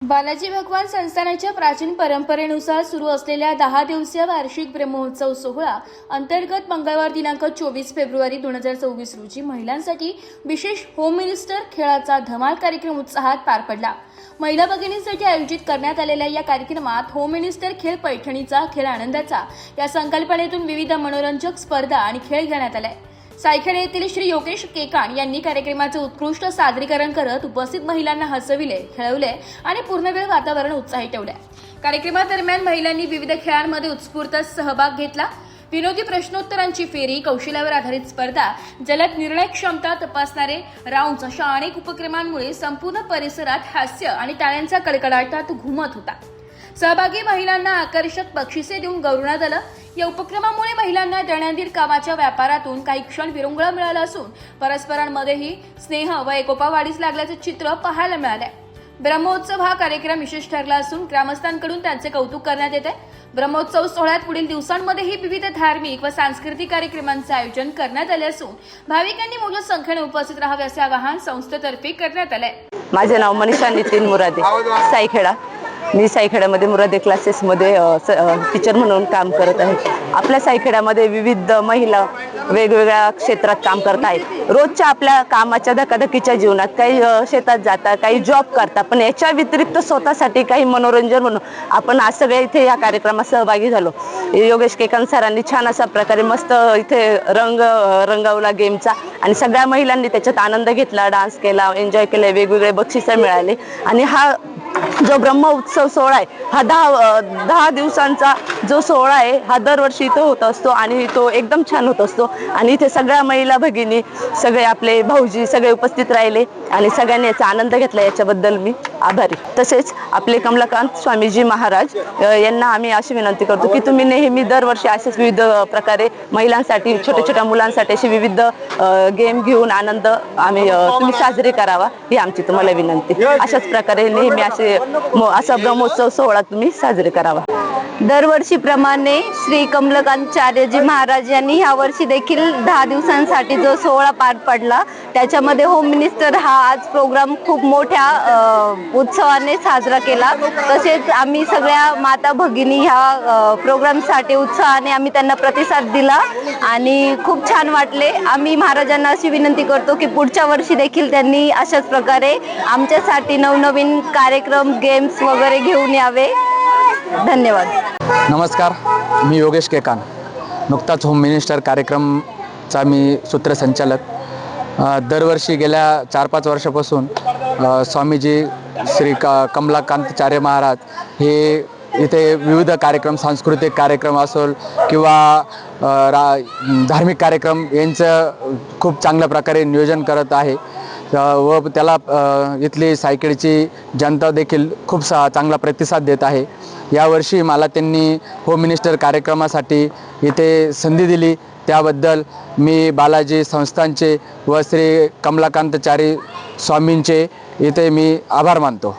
बालाजी भगवान संस्थानाच्या प्राचीन परंपरेनुसार सुरू असलेल्या 10 दिवसीय वार्षिक ब्रह्मोत्सव सोहळा अंतर्गत मंगळवार दिनांक 24 फेब्रुवारी 2024 रोजी महिलांसाठी विशेष होम मिनिस्टर खेळाचा धमाल कार्यक्रम उत्साहात पार पडला। महिला भगिनींसाठी आयोजित करण्यात आलेल्या या कार्यक्रमात होम मिनिस्टर खेळ पैठणीचा खेळ आनंदाचा या संकल्पनेतून विविध मनोरंजक स्पर्धा आणि खेळ घेण्यात आले। सायखेडा येथील श्री योगेश केकान यांनी कार्यक्रमाचे उत्कृष्ट सादरीकरण करत उपस्थित महिलांना हसविले, खेळवले आणि पूर्णवेळ वातावरण उत्साही ठेवले। कार्यक्रमादरम्यान महिलांनी विविध खेळांमध्ये उत्स्फूर्त सहभाग घेतला। विनोदी प्रश्नोत्तरांची फेरी, कौशल्यावर आधारित स्पर्धा, जलद निर्णय क्षमता तपासणारे राऊंड्स अशा अनेक उपक्रमांमुळे संपूर्ण परिसरात हास्य आणि टाळ्यांचा कडकडाटात घुमत होता। सहभागी महिलांना आकर्षक बक्षिसे देऊन गौरवण्यात आलं। या उपक्रमामुळे महिलांना दैनंदिन कामाच्या व्यापारातून काही क्षण विरंगुळा मिळाला असून परस्परांमध्येही स्नेह व एकोपा वाढीस लागल्याचे चित्र पाहायला मिळाले। ब्रह्मोत्सव हा कार्यक्रम विशेष ठरला असून ग्रामस्थांकडून त्यांचे कौतुक करण्यात येते। ब्रह्मोत्सव सोहळ्यात पुढील दिवसांमध्येही विविध धार्मिक व सांस्कृतिक कार्यक्रमांचे आयोजन करण्यात आले असून भाविकांनी मोठ्या संख्येने उपस्थित राहावे असे आवाहन संस्थेतर्फे करण्यात आले। माझे नाव मनीषा नितीन मुरादे, सायखेडा। मी सायखेड्यामध्ये मुरादे क्लासेसमध्ये टीचर म्हणून काम करत आहे। आपल्या सायखेड्यामध्ये विविध महिला वेगवेगळ्या क्षेत्रात काम करत आहेत। रोजच्या आपल्या कामाच्या धकाधकीच्या जीवनात काही शेतात जातात, काही जॉब करतात, पण याच्या व्यतिरिक्त स्वतःसाठी काही मनोरंजन म्हणून आपण आज सगळे इथे या कार्यक्रमात सहभागी झालो। योगेश केकान सरांनी छान अशा प्रकारे मस्त इथे रंगवला गेमचा आणि सगळ्या महिलांनी त्याच्यात आनंद घेतला, डान्स केला, एन्जॉय केले, वेगवेगळे बक्षिसे मिळाले। आणि हा जो ब्रह्मोत्सव सोहळा आहे हा 10 दिवसांचा जो सोहळा आहे हा दरवर्षी इथं होत असतो आणि तो एकदम छान होत असतो। आणि इथे सगळ्या महिला भगिनी, सगळे आपले भाऊजी सगळे उपस्थित राहिले आणि सगळ्यांनी याचा आनंद घेतला, याच्याबद्दल मी आभारी। तसेच आपले कमलाकांत स्वामीजी महाराज यांना आम्ही अशी विनंती करतो की तुम्ही नेहमी दरवर्षी असेच विविध प्रकारे महिलांसाठी, छोट्या छोट्या मुलांसाठी असे विविध गेम घेऊन आनंद तुम्ही साजरे करावा ही आमची तुम्हाला विनंती। अशाच प्रकारे नेहमी असा ब्रह्मोत्सव सोहळा तुम्ही साजरे करावा। दरवर्षीप्रमाणे श्री कमलकांतचार्यजी महाराज यांनी ह्या वर्षी देखील 10 दिवसांसाठी जो सोहळा पार पडला त्याच्यामध्ये होम मिनिस्टर हा आज प्रोग्राम खूप मोठ्या उत्सवाने साजरा केला। तसेच आम्ही सगळ्या माता भगिनी ह्या प्रोग्रामसाठी उत्साहाने आम्ही त्यांना प्रतिसाद दिला आणि खूप छान वाटले। आम्ही महाराजांना अशी विनंती करतो की पुढच्या वर्षी देखील त्यांनी अशाच प्रकारे आमच्यासाठी नवनवीन कार्यक्रम, गेम्स वगैरे घेऊन यावे। धन्यवाद। नमस्कार, मी योगेश केकान। नुकताच होम मिनिस्टर कार्यक्रमचा मी सूत्रसंचालक। दरवर्षी गेल्या 4-5 वर्षापासून स्वामीजी श्री कमलाकांतचार्य महाराज हे इथे विविध कार्यक्रम, सांस्कृतिक कार्यक्रम असोल किंवा धार्मिक कार्यक्रम यांचं खूप चांगल्या प्रकारे नियोजन करत आहे व त्याला इथली सायखेडची जनता देखील खूप चांगला प्रतिसाद देत आहे। यावर्षी मला त्यांनी होम मिनिस्टर कार्यक्रमासाठी इथे संधी दिली, त्याबद्दल मी बालाजी संस्थानचे व श्री कमलाकांतचार्य स्वामींचे इथे मी आभार मानतो।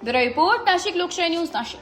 ब्युरो रिपोर्ट, नाशिक लोकशाही न्यूज, नाशिक।